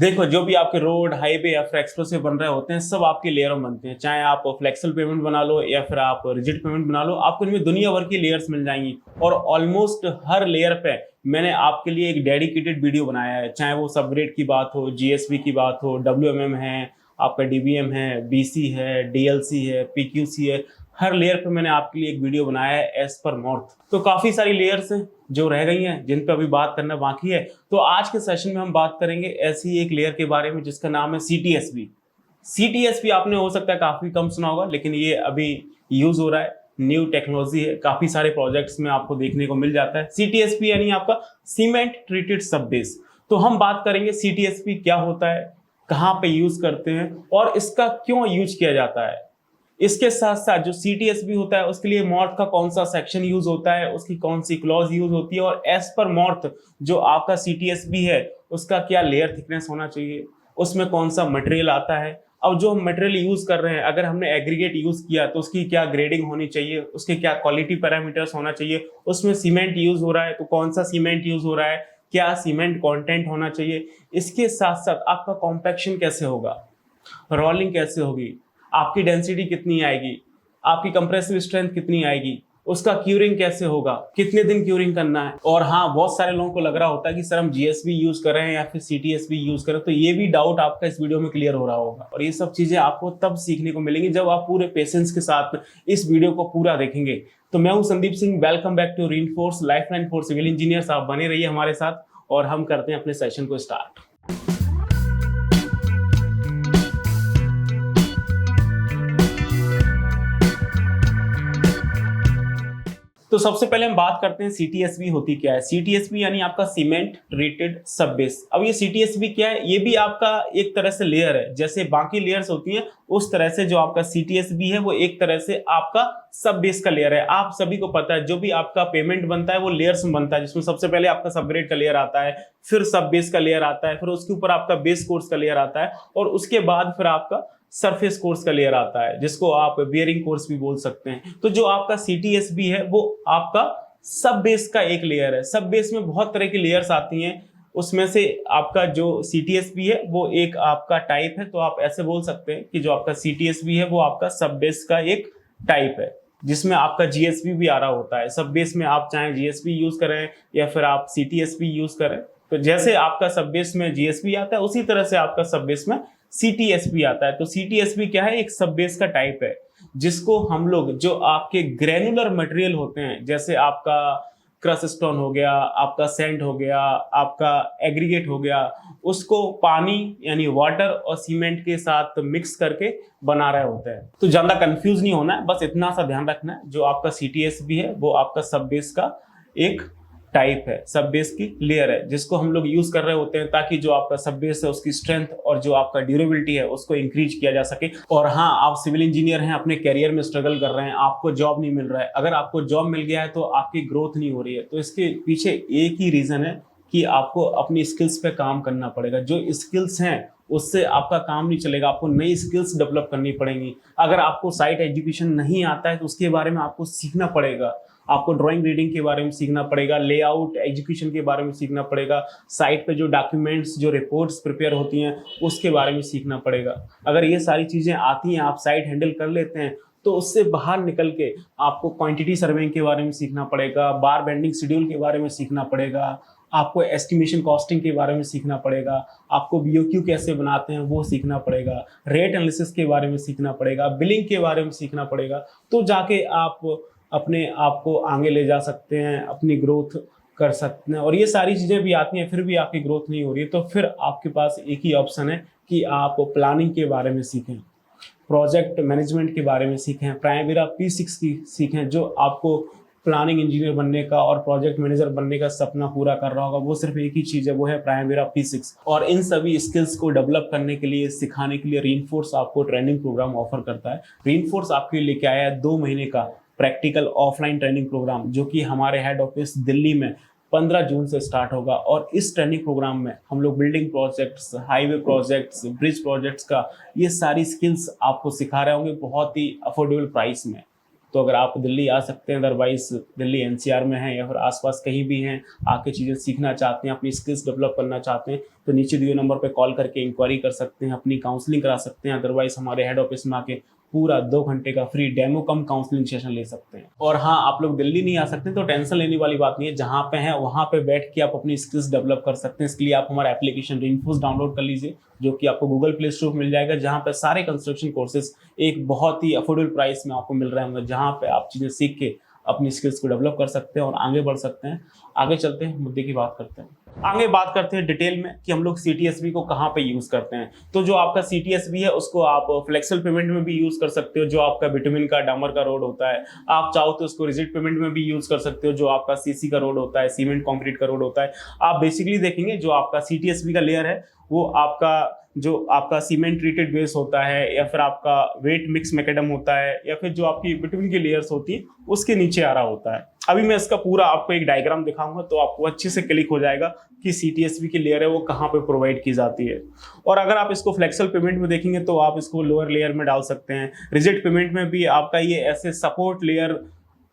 देखो, जो भी आपके रोड, हाईवे या फिर एक्सप्रेसवे बन रहे होते हैं, सब आपके लेयर में बनते हैं। चाहे आप फ्लेक्सिबल पेमेंट बना लो या फिर आप रिजिड पेमेंट बना लो, आपको इनमें दुनिया भर की लेयर्स मिल जाएंगी। और ऑलमोस्ट हर लेयर पे मैंने आपके लिए एक डेडिकेटेड वीडियो बनाया है। चाहे वो सबग्रेड की बात हो, जीएसबी की बात हो, डब्ल्यूएमएम है, आपका डीबीएम है, बीसी है, डीएलसी है, पीक्यूसी है, हर लेयर पे मैंने आपके लिए एक वीडियो बनाया है एज पर मॉर्थ। तो काफी सारी लेयर्स हैं जो रह गई हैं, जिन पे अभी बात करना बाकी है। तो आज के सेशन में हम बात करेंगे ऐसी एक लेयर के बारे में जिसका नाम है सीटीएसबी। सीटीएसबी आपने हो सकता है काफी कम सुना होगा, लेकिन ये अभी यूज हो रहा है, न्यू टेक्नोलॉजी है, काफी सारे प्रोजेक्ट्स में आपको देखने को मिल जाता है। सीटीएसबी यानी आपका सीमेंट ट्रीटेड सब बेस। तो हम बात करेंगे सीटीएसबी क्या होता है, कहाँ पे यूज करते हैं और इसका क्यों यूज किया जाता है। इसके साथ साथ जो सीटीएसबी होता है उसके लिए मॉर्थ का कौन सा सेक्शन यूज होता है, उसकी कौन सी क्लॉज यूज होती है, और एज पर मॉर्थ जो आपका सीटीएसबी है उसका क्या लेयर थिकनेस होना चाहिए, उसमें कौन सा मटेरियल आता है। अब जो हम मटेरियल यूज कर रहे हैं, अगर हमने एग्रीगेट यूज किया तो उसकी क्या ग्रेडिंग होनी चाहिए, उसके क्या क्वालिटी पैरामीटर्स होना चाहिए, उसमें सीमेंट यूज हो रहा है तो कौन सा सीमेंट यूज हो रहा है, क्या सीमेंट कंटेंट होना चाहिए। इसके साथ साथ आपका कॉम्पैक्शन कैसे होगा, रोलिंग कैसे होगी, आपकी डेंसिटी कितनी आएगी, आपकी कंप्रेसिव स्ट्रेंथ कितनी आएगी, उसका क्यूरिंग कैसे होगा, कितने दिन क्यूरिंग करना है। और हाँ, बहुत सारे लोगों को लग रहा होता है कि सर हम जीएसबी यूज कर रहे हैं या फिर सीटीएसबी यूज कर रहे हैं, तो ये भी डाउट आपका इस वीडियो में क्लियर हो रहा होगा। और ये सब चीजें आपको तब सीखने को मिलेंगी जब आप पूरे पेशेंस के साथ इस वीडियो को पूरा देखेंगे। तो मैं हूं Sandeep Singh, welcome back to reinforce lifeline for civil engineers. आप बने रहिए हमारे साथ और हम करते हैं अपने सेशन को स्टार्ट। तो सबसे पहले हम बात करते हैं सीटीएसबी होती क्या है। सीटीएसबी यानी आपका सीमेंट ट्रीटेड सब बेस। अब ये सीटीएसबी क्या है, ये भी आपका एक तरह से लेयर है। जैसे बाकी लेयर्स होती हैं उस तरह से जो आपका सीटीएसबी है वो एक तरह से आपका सब बेस का लेयर है। आप सभी को पता है जो भी आपका पेमेंट बनता है वो लेयर्स में बनता है, जिसमें सबसे पहले आपका सबग्रेड का लेयर आता है, फिर सब बेस का लेयर आता है, फिर उसके ऊपर आपका बेस कोर्स का लेयर आता है, और उसके बाद फिर आपका सरफेस कोर्स का लेयर आता है, जिसको आप बियरिंग कोर्स भी बोल सकते हैं। तो जो आपका सीटीएसबी है वो आपका सब बेस का एक लेयर है। सब बेस में बहुत तरह की लेयर्स आती हैं, उसमें से आपका जो सीटीएसबी है वो एक आपका टाइप है। तो आप ऐसे बोल सकते हैं कि जो आपका सीटीएसबी है वो आपका सब बेस का एक टाइप है, जिसमें आपका जीएसबी भी आ रहा होता है। सब बेस में आप चाहे जीएसबी यूज करें या फिर आप सीटीएसबी यूज करें, तो जैसे आपका सब बेस में जीएसबी आता है उसी तरह से आपका सब बेस में सीटीएसबी आता है। तो सीटीएसबी क्या है, एक सब बेस का टाइप है, जिसको हम लोग जो आपके ग्रेनुलर मटेरियल होते हैं, जैसे आपका क्रश स्टोन हो गया, आपका सैंड हो गया, आपका एग्रीगेट हो गया, उसको पानी यानी वाटर और सीमेंट के साथ मिक्स करके बना रहे होते हैं। तो ज्यादा कंफ्यूज नहीं होना है, बस इतना सा ध्यान रखना है, जो आपका सीटीएसबी है वो आपका सब बेस का एक टाइप है, सब बेस की लेयर है, जिसको हम लोग यूज कर रहे होते हैं ताकि जो आपका सब बेस है उसकी स्ट्रेंथ और जो आपका ड्यूरेबिलिटी है उसको इंक्रीज किया जा सके। और हाँ, आप सिविल इंजीनियर हैं, अपने करियर में स्ट्रगल कर रहे हैं, आपको जॉब नहीं मिल रहा है। अगर आपको जॉब मिल गया है तो आपकी ग्रोथ नहीं हो रही है, तो इसके पीछे एक ही रीजन है कि आपको अपनी स्किल्स पे काम करना पड़ेगा। जो स्किल्स हैं उससे आपका काम नहीं चलेगा, आपको नई स्किल्स डेवलप करनी पड़ेंगी। अगर आपको साइट एजुकेशन नहीं आता है तो उसके बारे में आपको सीखना पड़ेगा, आपको ड्राइंग रीडिंग के बारे में सीखना पड़ेगा, लेआउट एजुकेशन के बारे में सीखना पड़ेगा, साइट पे जो डॉक्यूमेंट्स जो रिपोर्ट्स प्रिपेयर होती हैं उसके बारे में सीखना पड़ेगा। अगर ये सारी चीज़ें आती हैं, आप साइट हैंडल कर लेते हैं, तो उससे बाहर निकल के आपको क्वांटिटी सर्वेइंग के बारे में सीखना पड़ेगा, बार बेंडिंग शेड्यूल के बारे में सीखना पड़ेगा, आपको एस्टिमेशन कॉस्टिंग के बारे में सीखना पड़ेगा, आपको बीओक्यू कैसे बनाते हैं वो सीखना पड़ेगा, रेट एनालिसिस के बारे में सीखना पड़ेगा, बिलिंग के बारे में सीखना पड़ेगा। तो जाके आप अपने आप को आगे ले जा सकते हैं, अपनी ग्रोथ कर सकते हैं। और ये सारी चीज़ें भी आती हैं फिर भी आपकी ग्रोथ नहीं हो रही है, तो फिर आपके पास एक ही ऑप्शन है कि आप प्लानिंग के बारे में सीखें, प्रोजेक्ट मैनेजमेंट के बारे में सीखें, प्राइमेरा P6 की सीखें। जो आपको प्लानिंग इंजीनियर बनने का और प्रोजेक्ट मैनेजर बनने का सपना पूरा कर रहा होगा, वो सिर्फ एक ही चीज़ है, वो है प्राइमेरा P6। और इन सभी स्किल्स को डेवलप करने के लिए, सिखाने के लिए रीइंफोर्स आपको ट्रेनिंग प्रोग्राम ऑफर करता है। रीइंफोर्स आपके लिए लेके आया है 2 महीने का प्रैक्टिकल ऑफलाइन ट्रेनिंग प्रोग्राम, जो कि हमारे हेड ऑफिस दिल्ली में 15 जून से स्टार्ट होगा। और इस ट्रेनिंग प्रोग्राम में हम लोग building projects, highway projects, bridge projects का ये सारी स्किल्स आपको सिखा रहे होंगे बहुत ही अफोर्डेबल प्राइस में। तो अगर आप दिल्ली आ सकते हैं, अदरवाइज दिल्ली एनसीआर में है या फिर आसपास कहीं भी हैं, आके चीज़ें सीखना चाहते हैं, अपनी स्किल्स डेवलप करना चाहते हैं, तो नीचे दिए नंबर पे कॉल करके इंक्वायरी कर सकते हैं, अपनी काउंसलिंग करा सकते हैं। अदरवाइज हमारे हेड ऑफिस में आके पूरा 2 घंटे का फ्री डेमो कम काउंसलिंग सेशन ले सकते हैं। और हाँ, आप लोग दिल्ली नहीं आ सकते तो टेंशन लेने वाली बात नहीं है, जहाँ पे हैं वहाँ पे बैठ के आप अपनी स्किल्स डेवलप कर सकते हैं। इसके लिए आप हमारा एप्लीकेशन रेनफोर्स डाउनलोड कर लीजिए, जो कि आपको गूगल प्ले स्टोर पर मिल जाएगा, जहाँ पे सारे कंस्ट्रक्शन कोर्सेज एक बहुत ही अफोर्डेबल प्राइस में आपको मिल रहे होंगे, जहाँ पे आप चीज़ें सीख के अपनी स्किल्स को डेवलप कर सकते हैं और आगे बढ़ सकते हैं। आगे चलते हैं, मुद्दे की बात करते हैं। आगे बात करते हैं डिटेल में कि हम लोग सीटीएसबी को कहाँ पे यूज करते हैं। तो जो आपका सीटीएसबी है उसको आप फ्लेक्सिबल पेमेंट में भी यूज कर सकते हो, जो आपका बिटुमिन का डामर का रोड होता है। आप चाहो तो उसको रिजिड पेमेंट में भी यूज कर सकते हो, जो आपका सीसी का रोड होता है, सीमेंट कंक्रीट का रोड होता है। आप बेसिकली देखेंगे जो आपका सीटीएसबी का लेयर है वो आपका सीमेंट ट्रीटेड बेस होता है, या फिर आपका वेट मिक्स मैकेडम होता है, या फिर जो आपकी बिटवीन की लेयर्स होती है उसके नीचे आ रहा होता है। अभी मैं इसका पूरा आपको एक डायग्राम दिखाऊंगा तो आपको अच्छे से क्लिक हो जाएगा कि सीटीएसबी की लेयर है वो कहाँ पे प्रोवाइड की जाती है। और अगर आप इसको फ्लेक्सिबल पेमेंट में देखेंगे तो आप इसको लोअर लेयर में डाल सकते हैं। रिजिड पेमेंट में भी आपका ये ऐसे सपोर्ट लेयर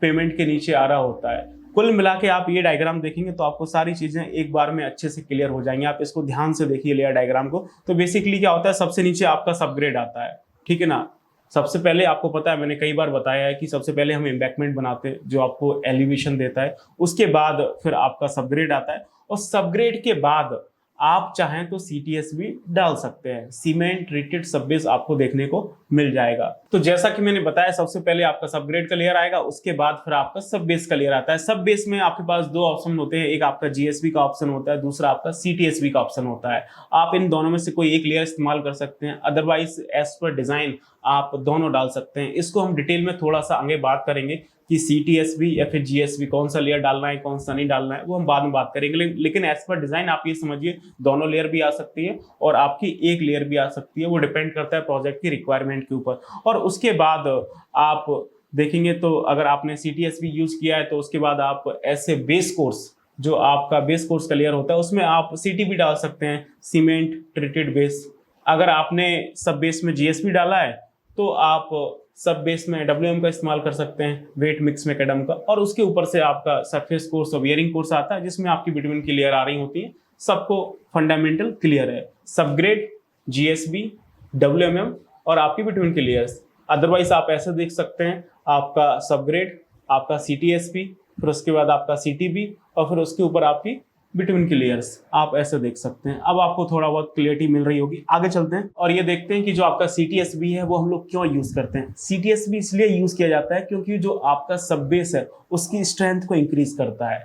पेमेंट के नीचे आ रहा होता है। कुल मिला के आप ये डायग्राम देखेंगे तो आपको सारी चीजें एक बार में अच्छे से क्लियर हो जाएंगी। आप इसको ध्यान से देखिए लेयर डायग्राम को। तो बेसिकली क्या होता है, सबसे नीचे आपका सबग्रेड आता है, ठीक है ना। सबसे पहले आपको पता है, मैंने कई बार बताया है कि सबसे पहले हम एम्बैंकमेंट बनाते हैं जो आपको एलिवेशन देता है, उसके बाद फिर आपका सबग्रेड आता है, और सबग्रेड के बाद आप चाहें तो सीटीएसबी डाल सकते हैं। सीमेंट ट्रीटेड सबबेस आपको देखने को मिल जाएगा। तो जैसा कि मैंने बताया, सबसे पहले आपका सबग्रेड का लेयर आएगा, उसके बाद फिर आपका सबबेस का लेयर आता है। सबबेस में आपके पास 2 ऑप्शन होते हैं, एक आपका जीएसबी का ऑप्शन होता है, दूसरा आपका सीटीएसबी का ऑप्शन होता है। आप इन दोनों में से कोई एक लेयर इस्तेमाल कर सकते हैं, अदरवाइज एज पर डिजाइन आप दोनों डाल सकते हैं। इसको हम डिटेल में थोड़ा सा आगे बात करेंगे कि सीटीएसबी या फिर जीएसबी कौन सा लेयर डालना है, कौन सा नहीं डालना है, वो हम बाद में बात करेंगे। लेकिन एज पर डिजाइन आप ये समझिए दोनों लेयर भी आ सकती है और आपकी एक लेयर भी आ सकती है। वो डिपेंड करता है प्रोजेक्ट की रिक्वायरमेंट के ऊपर। और उसके बाद आप देखेंगे तो अगर आपने सीटीएसबी यूज किया है तो उसके बाद आप ऐसे बेस कोर्स, जो आपका बेस कोर्स का लेयर होता है, उसमें आप सीटीबी डाल सकते हैं, सीमेंट ट्रीटेड बेस। अगर आपने सब बेस में जीएसबी डाला है तो आप सब बेस में डब्ल्यूएम का इस्तेमाल कर सकते हैं, वेट मिक्स मैकेडम का। और उसके ऊपर से आपका सरफेस कोर्स और वियरिंग कोर्स आता है, जिसमें आपकी बिटवीन की लेयर आ रही होती है। सबको फंडामेंटल क्लियर है, सबग्रेड, जीएसबी, डब्ल्यूएमएम और आपकी बिटवीन की लेयर्स। अदरवाइज आप ऐसे देख सकते हैं, आपका सबग्रेड, आपका सीटीएसपी, फिर उसके बाद आपका सीटीबी, और फिर उसके ऊपर आपकी बिटवीन की लेयर्स। आप ऐसे देख सकते हैं। अब आपको थोड़ा बहुत क्लियरिटी मिल रही होगी। आगे चलते हैं और ये देखते हैं कि जो आपका सीटीएसबी है वो हम लोग क्यों यूज करते हैं। सीटीएसबी इसलिए यूज किया जाता है क्योंकि जो आपका सब बेस है उसकी स्ट्रेंथ को इंक्रीज करता है,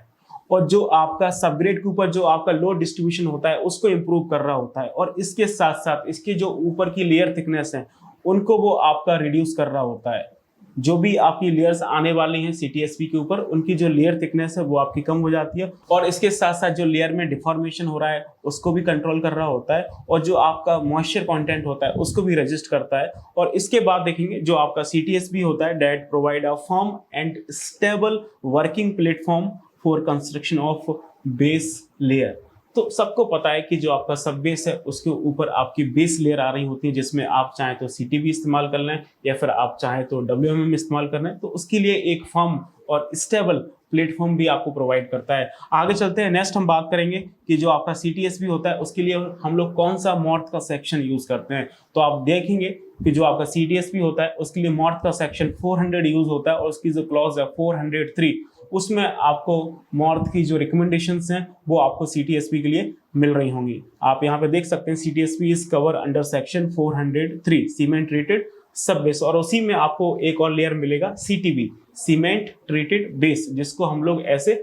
और जो आपका सबग्रेड के ऊपर जो आपका लोड डिस्ट्रीब्यूशन होता है उसको इंप्रूव कर रहा होता है, और इसके साथ साथ इसके जो ऊपर की लेयर थिकनेस है उनको वो आपका रिड्यूस कर रहा होता है। जो भी आपकी लेयर्स आने वाली हैं सीटीएसपी के ऊपर, उनकी जो लेयर थिकनेस है वो आपकी कम हो जाती है, और इसके साथ साथ जो लेयर में डिफॉर्मेशन हो रहा है उसको भी कंट्रोल कर रहा होता है, और जो आपका मॉइस्चर कंटेंट होता है उसको भी रजिस्ट करता है। और इसके बाद देखेंगे जो आपका सीटीएसबी होता है, that provide a firm and stable working platform for construction of base layer. तो सबको पता है कि जो आपका सब बेस है उसके ऊपर आपकी बेस लेयर आ रही होती है, जिसमें आप चाहें तो सीटीबी इस्तेमाल कर लें या फिर आप चाहें तो डब्ल्यूएमएम इस्तेमाल कर लें। तो उसके लिए एक फर्म और स्टेबल प्लेटफॉर्म भी आपको प्रोवाइड करता है। आगे चलते हैं, नेक्स्ट हम बात करेंगे कि जो आपका सीटीएसबी होता है उसके लिए हम लोग कौन सा मॉर्थ का सेक्शन यूज करते हैं। तो आप देखेंगे कि जो आपका सीटीएसबी होता है उसके लिए मॉर्थ का सेक्शन 400 यूज होता है, और उसकी जो क्लॉज है 403, उसमें आपको मॉर्थ की जो रिकमेंडेशंस हैं वो आपको सीटीएसपी के लिए मिल रही होंगी। आप यहाँ पे देख सकते हैं city SP is cover under section 403 cement treated सब बेस, और उसी में आपको एक और लेयर मिलेगा सीटीबी, सीमेंट ट्रीटेड बेस, जिसको हम लोग ऐसे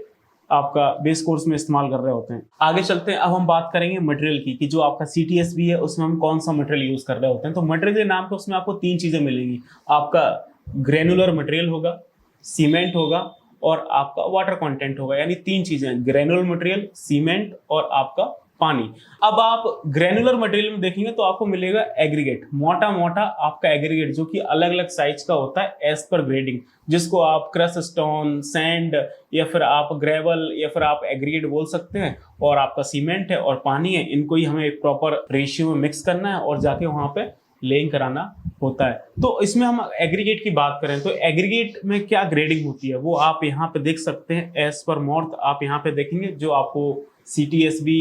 आपका बेस कोर्स में इस्तेमाल कर रहे होते हैं। आगे चलते हैं, अब हम बात करेंगे मटेरियल की कि जो आपका सीटीएसबी है उसमें हम कौन सा मटेरियल यूज कर रहे होते हैं। तो मटेरियल के नाम पे उसमें आपको 3 चीजें मिलेंगी। आपका ग्रेनुलर मटेरियल होगा, सीमेंट होगा और आपका वाटर कंटेंट होगा, यानी 3 चीजें, ग्रेनुलर मटेरियल, सीमेंट और आपका पानी। अब आप ग्रेनुलर मटेरियल में देखेंगे तो आपको मिलेगा एग्रीगेट, मोटा मोटा आपका एग्रीगेट, जो कि अलग अलग साइज का होता है एज पर ग्रेडिंग, जिसको आप क्रश स्टोन, सैंड या फिर आप ग्रेवल या फिर आप एग्रीगेट बोल सकते हैं। और आपका सीमेंट है और पानी है, इनको ही हमें एक प्रॉपर रेशियो में मिक्स करना है और जाके वहां पे लेइंग कराना होता है। तो इसमें हम एग्रीगेट की बात करें तो एग्रीगेट में क्या ग्रेडिंग होती है वो आप यहाँ पे देख सकते हैं। एज पर मॉर्थ आप यहाँ पे देखेंगे जो आपको CTSB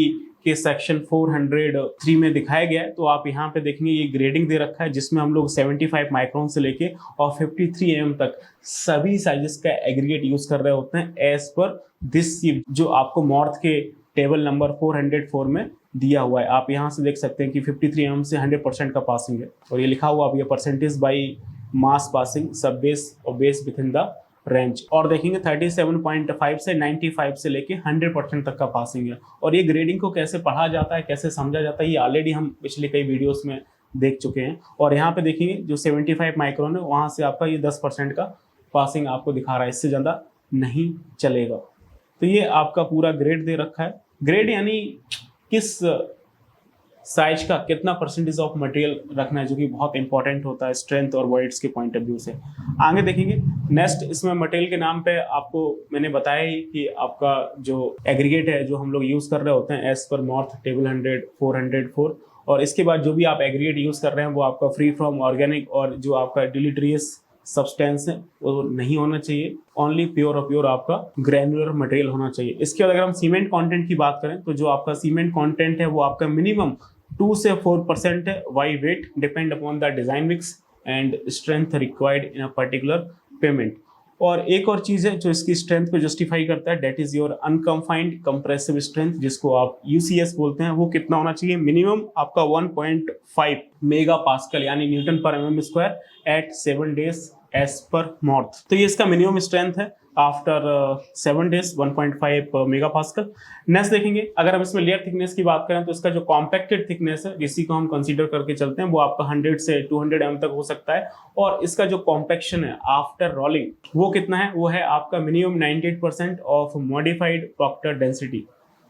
के सेक्शन 403 में दिखाया गया है। तो आप यहाँ पे देखेंगे ये ग्रेडिंग दे रखा है जिसमें हम लोग 75 माइक्रोन से लेके और 53 mm तक सभी साइजेस का एग्रीगेट यूज कर रहे होते हैं एज पर दिस जो आपको मॉर्थ के टेबल नंबर 404 में दिया हुआ है। आप यहाँ से देख सकते हैं कि 53 mm से 100% का पासिंग है और ये लिखा हुआ अब ये परसेंटेज बाई मास पासिंग सब बेस और base with in the range. और देखेंगे 37.5 से 95 से लेके 100% तक का पासिंग है। और ये ग्रेडिंग को कैसे पढ़ा जाता है, कैसे समझा जाता है, ये ऑलरेडी हम पिछले कई वीडियोस में देख चुके हैं। और यहाँ पे देखेंगे जो 75 माइक्रोन है वहाँ से आपका ये 10% का पासिंग आपको दिखा रहा है, इससे ज़्यादा नहीं चलेगा। तो ये आपका पूरा ग्रेड दे रखा है। ग्रेड यानी किस साइज का कितना परसेंटेज ऑफ मटेरियल रखना है, जो कि बहुत इंपॉर्टेंट होता है स्ट्रेंथ और वॉइड्स के पॉइंट ऑफ व्यू से। आगे देखेंगे नेक्स्ट, इसमें मटेरियल के नाम पे आपको मैंने बताया ही कि आपका जो एग्रीगेट है जो हम लोग यूज कर रहे होते हैं एज पर मॉर्थ टेबल 404। और इसके बाद जो भी आप एग्रीगेट यूज कर रहे हैं वो आपका फ्री फ्रॉम ऑर्गेनिक और जो आपका डिलीटरियस सब्सटेंस है वो नहीं होना चाहिए। ओनली प्योर और प्योर आपका ग्रैनुलर मटेरियल होना चाहिए। इसके बाद अगर हम सीमेंट कंटेंट की बात करें तो जो आपका सीमेंट कंटेंट है वो आपका मिनिमम 2 से 4% है। Why weight depend upon the design mix and strength required in a particular pavement. और एक और चीज है जो इसकी स्ट्रेंथ को जस्टिफाई करता है, that is your unconfined compressive strength, जिसको आप UCS बोलते हैं। वो कितना होना चाहिए? मिनिमम आपका 1.5 मेगा पास्कल यानी न्यूटन पर mm² eight 7 days as per मॉर्थ। तो ये इसका मिनिमम स्ट्रेंथ है after 7 days 1.5 mega pascal. Next देखेंगे अगर हम इसमें लेयर थिकनेस की बात करें तो इसका जो कॉम्पैक्टेड थिकनेस है जिसी को हम कंसीडर करके चलते हैं वो आपका 100 से 200 mm तक हो सकता है। और इसका जो कॉम्पैक्शन है आफ्टर रोलिंग वो कितना है? वो है आपका minimum 98% of modified Proctor density.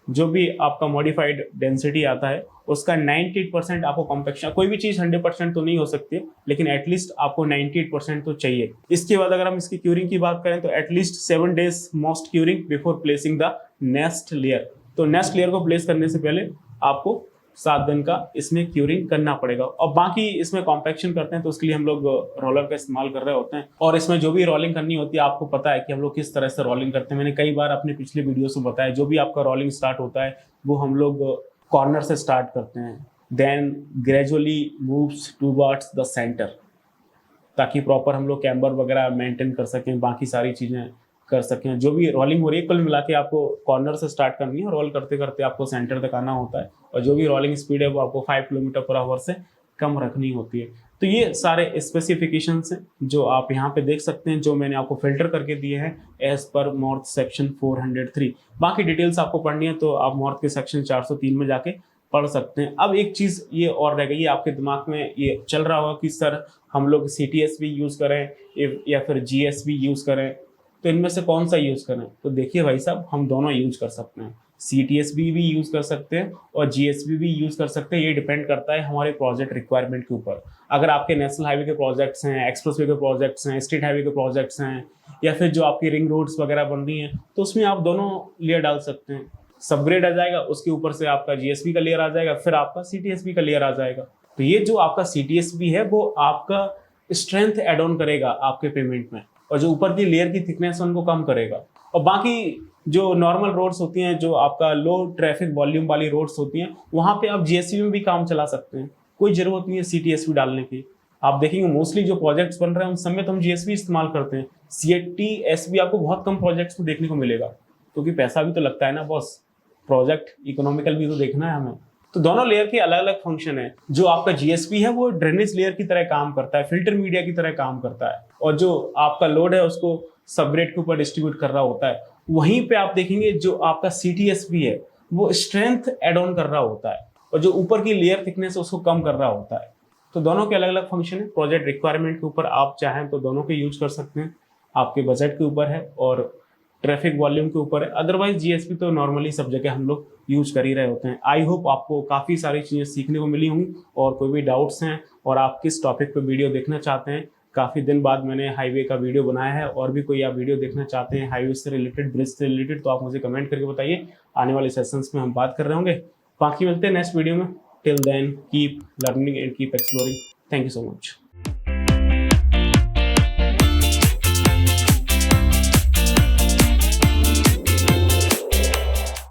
जो भी आपका मॉडिफाइड डेंसिटी आता है उसका 98% आपको कॉम्पैक्शन। कोई भी चीज 100% तो नहीं हो सकती लेकिन एटलीस्ट आपको 98% तो चाहिए। इसके बाद अगर हम इसकी क्यूरिंग की बात करें तो at least 7 days most curing before placing the next layer. तो नेक्स्ट लेयर को प्लेस करने से पहले आपको 7 दिन का इसमें क्यूरिंग करना पड़ेगा। और बाकी इसमें कॉम्पैक्शन करते हैं तो उसके लिए हम लोग रोलर का इस्तेमाल कर रहे होते हैं। और इसमें जो भी रोलिंग करनी होती है आपको पता है कि हम लोग किस तरह से रोलिंग करते हैं। मैंने कई बार अपने पिछले वीडियो में बताया, जो भी आपका रोलिंग स्टार्ट होता है वो हम लोग कॉर्नर से स्टार्ट करते हैं, then gradually moves towards the centre, ताकि प्रॉपर हम लोग कैम्बर वगैरह मेंटेन कर सकें, बाकी सारी चीज़ें कर सकें। जो भी रोलिंग हो रही है कुल मिला के आपको कॉर्नर से स्टार्ट करनी है, रोल करते करते आपको सेंटर तक आना होता है। और जो भी रोलिंग स्पीड है वो आपको 5 किलोमीटर/आवर से कम रखनी होती है। तो ये सारे स्पेसिफिकेशंस हैं जो आप यहाँ पे देख सकते हैं, जो मैंने आपको फिल्टर करके दिए हैं एज पर मॉर्थ सेक्शन 403। बाकी डिटेल्स आपको पढ़नी है तो आप मॉर्थ के सेक्शन 403 में जाके पढ़ सकते हैं। अब एक चीज़ ये और रह गई, आपके दिमाग में ये चल रहा होगा कि सर हम लोग CTSB यूज़ करें या फिर GSB यूज़ करें, तो इनमें से कौन सा यूज़ करें? तो देखिए भाई साहब, हम दोनों यूज़ कर सकते हैं। CTSB भी यूज़ कर सकते हैं और GSB भी यूज़ कर सकते हैं। ये डिपेंड करता है हमारे प्रोजेक्ट रिक्वायरमेंट के ऊपर। अगर आपके नेशनल हाईवे के प्रोजेक्ट्स हैं, एक्सप्रेसवे के प्रोजेक्ट्स हैं, स्टेट हाईवे के प्रोजेक्ट्स हैं, या फिर जो आपकी रिंग रोड्स वगैरह बन रही हैं, तो उसमें आप दोनों लेयर डाल सकते हैं। सबग्रेड आ जाएगा, उसके ऊपर से आपका GSB का लेयर आ जाएगा, फिर आपका CTSB का लेयर आ जाएगा। तो ये जो आपका CTSB है वो आपका स्ट्रेंथ एड ऑन करेगा आपके पेमेंट में, और जो ऊपर की लेयर की थिकनेस उनको कम करेगा। और बाकी जो नॉर्मल रोड्स होती हैं, जो आपका लो ट्रैफिक वॉल्यूम वाली रोड्स होती हैं, वहाँ पे आप GSB में भी काम चला सकते हैं। कोई ज़रूरत नहीं है CTSB डालने की। आप देखेंगे मोस्टली जो प्रोजेक्ट्स बन रहे हैं उन सब में तो हम GSB इस्तेमाल करते हैं। CTSB आपको बहुत कम प्रोजेक्ट्स में देखने को मिलेगा, क्योंकि पैसा भी तो लगता है ना बॉस, प्रोजेक्ट इकोनॉमिकल भी तो देखना है हमें। तो दोनों लेयर के अलग अलग फंक्शन है। जो आपका GSB है वो ड्रेनेज लेयर की तरह काम करता है, फिल्टर मीडिया की तरह काम करता है, और जो आपका लोड है उसको सबग्रेड के ऊपर डिस्ट्रीब्यूट कर रहा होता है। वहीं पे आप देखेंगे जो आपका CTSB है वो स्ट्रेंथ एड ऑन कर रहा होता है, और जो ऊपर की लेयर थिकनेस है उसको कम कर रहा होता है। तो दोनों के अलग अलग फंक्शन है। प्रोजेक्ट रिक्वायरमेंट के ऊपर आप चाहें तो दोनों के यूज कर सकते हैं, आपके बजट के ऊपर है और ट्रैफिक वॉल्यूम के ऊपर है। अदरवाइज GSB तो नॉर्मली सब जगह हम लोग यूज कर ही रहे होते हैं। आई होप आपको काफ़ी सारी चीज़ें सीखने को मिली होंगी। और कोई भी डाउट्स हैं और आप किस टॉपिक पे वीडियो देखना चाहते हैं, काफ़ी दिन बाद मैंने हाईवे का वीडियो बनाया है, और भी कोई आप वीडियो देखना चाहते हैं हाईवे से रिलेटेड, ब्रिज से रिलेटेड, तो आप मुझे कमेंट करके बताइए। आने वाले सेशंस में हम बात कर रहे होंगे। बाकी मिलते हैं नेक्स्ट वीडियो में। Till then keep learning and keep exploring. Thank you so much.